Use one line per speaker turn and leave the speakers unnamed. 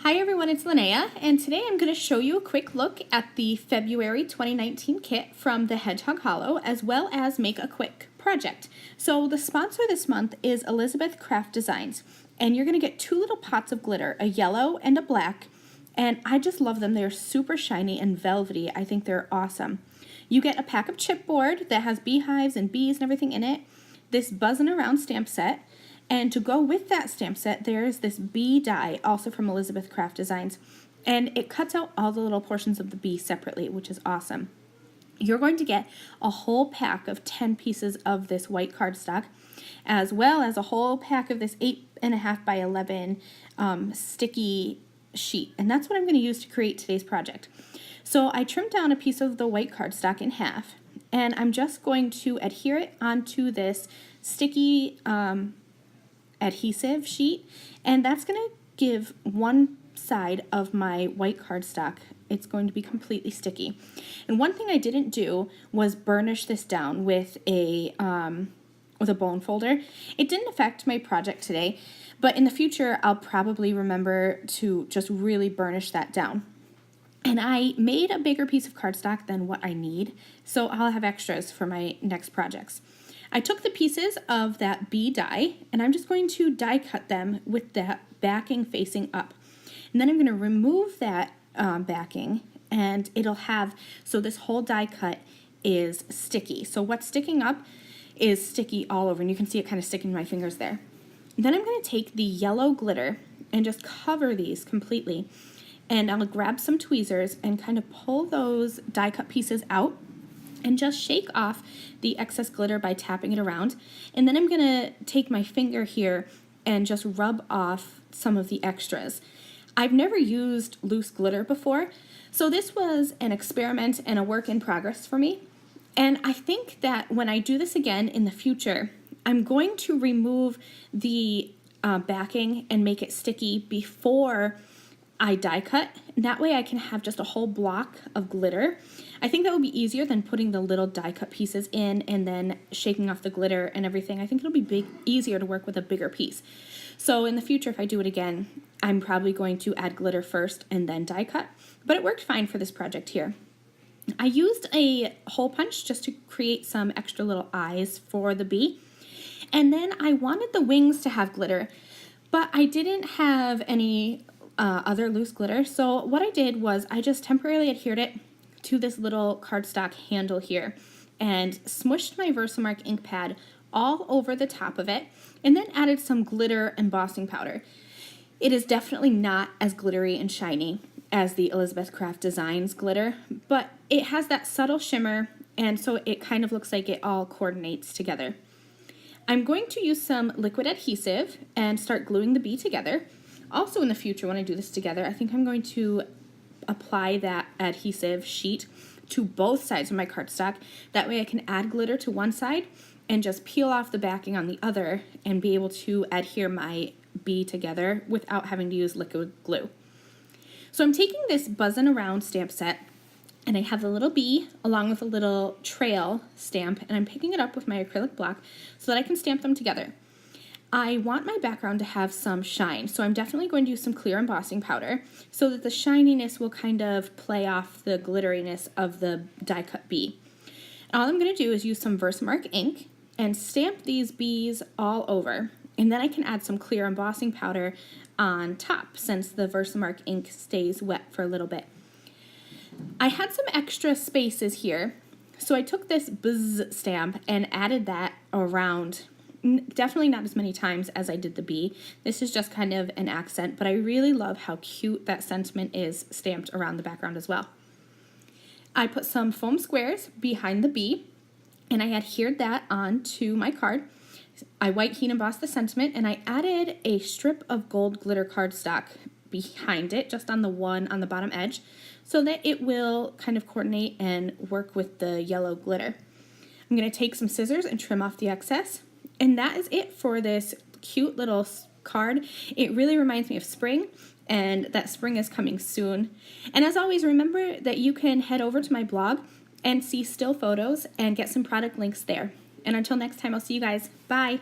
Hi everyone, it's Lynnea, and today I'm going to show you a quick look at the February 2019 kit from the Hedgehog Hollow, as well as make a quick project. So the sponsor this month is Elizabeth Craft Designs, and you're going to get two little pots of glitter, a yellow and a black, and I just love them. They're super shiny and velvety. I think they're awesome. You get a pack of chipboard that has beehives and bees and everything in it, this buzzing around stamp set, and to go with that stamp set, there's this bee die, also from Elizabeth Craft Designs. And it cuts out all the little portions of the bee separately, which is awesome. You're going to get a whole pack of 10 pieces of this white cardstock, as well as a whole pack of this 8.5 by 11 sticky sheet. And that's what I'm going to use to create today's project. So I trimmed down a piece of the white cardstock in half, and I'm just going to adhere it onto this sticky adhesive sheet, and that's going to give one side of my white cardstock, it's going to be completely sticky. And one thing I didn't do was burnish this down with a bone folder. It didn't affect my project today, but in the future I'll probably remember to just really burnish that down. And I made a bigger piece of cardstock than what I need, so I'll have extras for my next projects. I took the pieces of that bee die, and I'm just going to die cut them with that backing facing up. And then I'm going to remove that backing, and it'll have, so this whole die cut is sticky. So what's sticking up is sticky all over, and you can see it kind of sticking to my fingers there. Then I'm going to take the yellow glitter and just cover these completely. And I'll grab some tweezers and kind of pull those die cut pieces out and just shake off the excess glitter by tapping it around. And then I'm gonna take my finger here and just rub off some of the extras. I've never used loose glitter before, so this was an experiment and a work in progress for me. And I think that when I do this again in the future, I'm going to remove the backing and make it sticky before I die cut. That way I can have just a whole block of glitter. I think that would be easier than putting the little die cut pieces in and then shaking off the glitter and everything. I think it'll be easier to work with a bigger piece. So in the future, if I do it again, I'm probably going to add glitter first and then die cut, but it worked fine for this project here. I used a hole punch just to create some extra little eyes for the bee. And then I wanted the wings to have glitter, but I didn't have any other loose glitter. So what I did was I just temporarily adhered it to this little cardstock handle here and smushed my Versamark ink pad all over the top of it and then added some glitter embossing powder. It is definitely not as glittery and shiny as the Elizabeth Craft Designs glitter, but it has that subtle shimmer, and so it kind of looks like it all coordinates together. I'm going to use some liquid adhesive and start gluing the bee together. Also in the future, when I do this together, I think I'm going to apply that adhesive sheet to both sides of my cardstock. That way I can add glitter to one side and just peel off the backing on the other and be able to adhere my bee together without having to use liquid glue. So I'm taking this buzzing around stamp set, and I have the little bee along with a little trail stamp, and I'm picking it up with my acrylic block so that I can stamp them together. I want my background to have some shine, so I'm definitely going to use some clear embossing powder so that the shininess will kind of play off the glitteriness of the die cut bee. And all I'm going to do is use some Versamark ink and stamp these bees all over, and then I can add some clear embossing powder on top since the Versamark ink stays wet for a little bit. I had some extra spaces here, so I took this buzz stamp and added that around. Definitely not as many times as I did the bee. This is just kind of an accent, but I really love how cute that sentiment is stamped around the background as well. I put some foam squares behind the bee, and I adhered that onto my card. I white heat embossed the sentiment, and I added a strip of gold glitter cardstock behind it, just on the one on the bottom edge, so that it will kind of coordinate and work with the yellow glitter. I'm going to take some scissors and trim off the excess. And that is it for this cute little card. It really reminds me of spring, and that spring is coming soon. And as always, remember that you can head over to my blog and see still photos and get some product links there. And until next time, I'll see you guys. Bye.